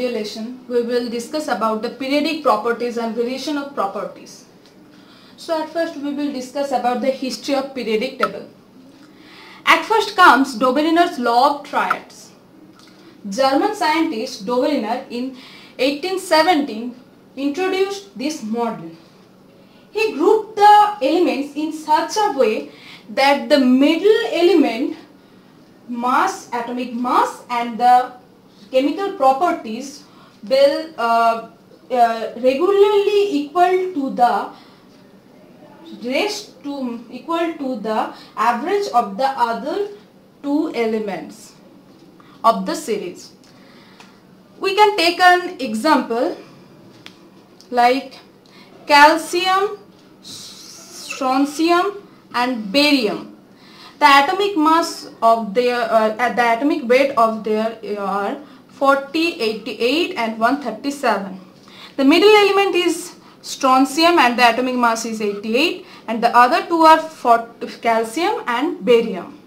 video lesson, we will discuss about the periodic properties and variation of properties. So at first we will discuss about the history of periodic table. At first comes Doberener's law of triads. German scientist Doberener in 1817 introduced this model. He grouped the elements in such a way that the middle element mass, atomic mass, and the chemical properties will regularly equal to the average of the other two elements of the series. We can take an example like calcium, strontium, and barium. The atomic mass of their the atomic weight of their are 40, 88 and 137. The middle element is strontium and the atomic mass is 88, and the other two are calcium and barium.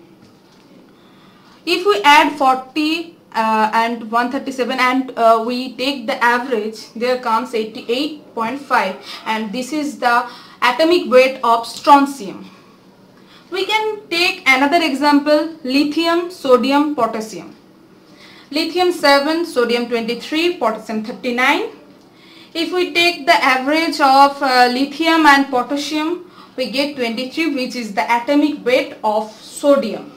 If we add 40 and 137 and we take the average, there comes 88.5, and this is the atomic weight of strontium. We can take another example, lithium, sodium, potassium. Lithium 7, sodium 23, potassium 39. If we take the average of lithium and potassium, we get 23, which is the atomic weight of sodium.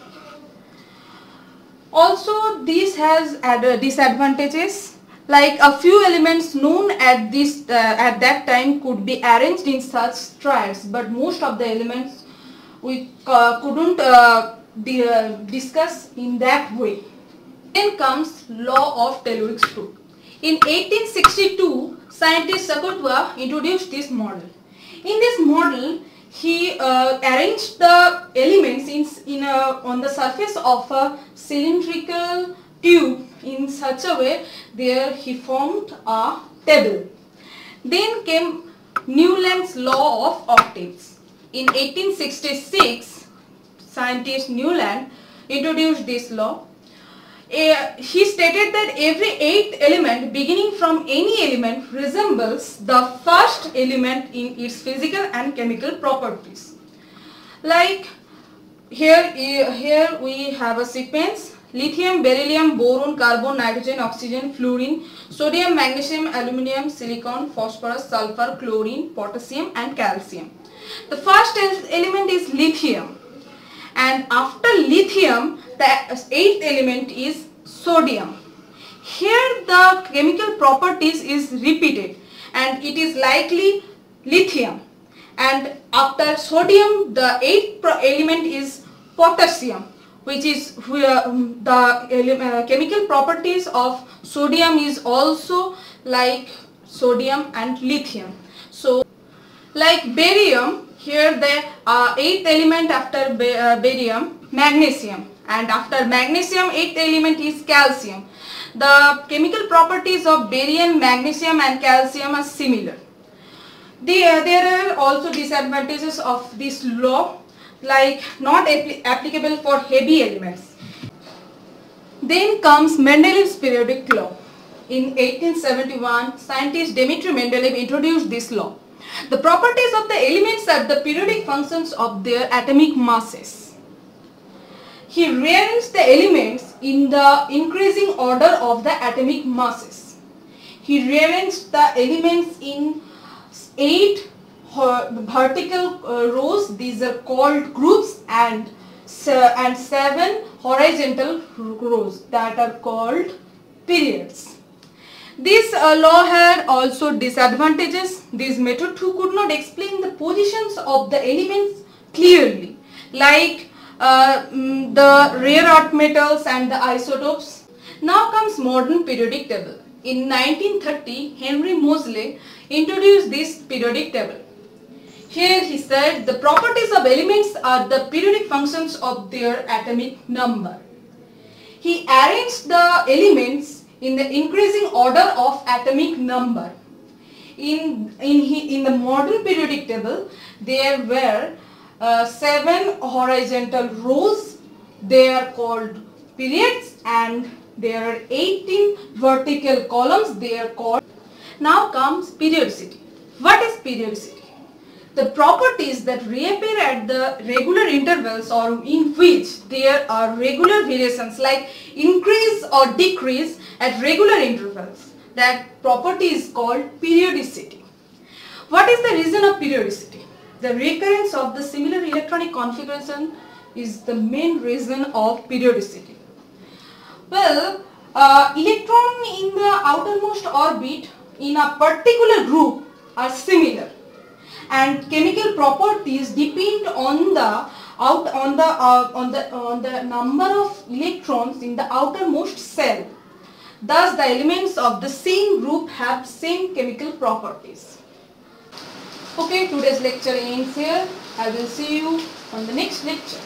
Also, this has disadvantages, like a few elements known at that time could be arranged in such triads, but most of the elements we couldn't discuss in that way. Then comes law of telluric group. In 1862, scientist Sacurtua introduced this model. In this model, he arranged the elements on the surface of a cylindrical tube in such a way there he formed a table. Then came Newland's law of octaves. In 1866, scientist Newland introduced this law. He stated that every eighth element beginning from any element resembles the first element in its physical and chemical properties. Like here we have a sequence: lithium, beryllium, boron, carbon, nitrogen, oxygen, fluorine, sodium, magnesium, aluminium, silicon, phosphorus, sulfur, chlorine, potassium and calcium. The first element is lithium, and after lithium the eighth element is sodium. Here the chemical properties is repeated and it is likely lithium, and after sodium the eighth element is potassium, which is the chemical properties of sodium is also like sodium and lithium. So like barium, here the eighth element after barium, magnesium, and after magnesium eighth element is calcium. The chemical properties of barium, magnesium and calcium are similar. There are also disadvantages of this law, like not applicable for heavy elements. Then comes Mendelev's periodic law. In 1871, scientist Dmitry Mendeleev introduced this law. The properties of the elements are the periodic functions of their atomic masses. He rearranged the elements in the increasing order of the atomic masses. He rearranged the elements in 8 vertical rows, these are called groups, and 7 horizontal rows, that are called periods. This law had also disadvantages. This method too could not explain the positions of the elements clearly, like the rare earth metals and the isotopes. Now comes modern periodic table. In 1930, Henry Moseley introduced this periodic table. Here he said the properties of elements are the periodic functions of their atomic number. He arranged the elements in the increasing order of atomic number. In the modern periodic table, there were 7 horizontal rows. They are called periods and there are 18 vertical columns, they are called. Now comes periodicity. What is periodicity? The properties that reappear at the regular intervals or in which there are regular variations like increase or decrease at regular intervals. That property is called periodicity. What is the reason of periodicity? The recurrence of the similar electronic configuration is the main reason of periodicity. Well, electron in the outermost orbit in a particular group are similar, and chemical properties depend on the number of electrons in the outermost cell. Thus, the elements of the same group have same chemical properties. Okay, today's lecture ends here. I will see you on the next lecture.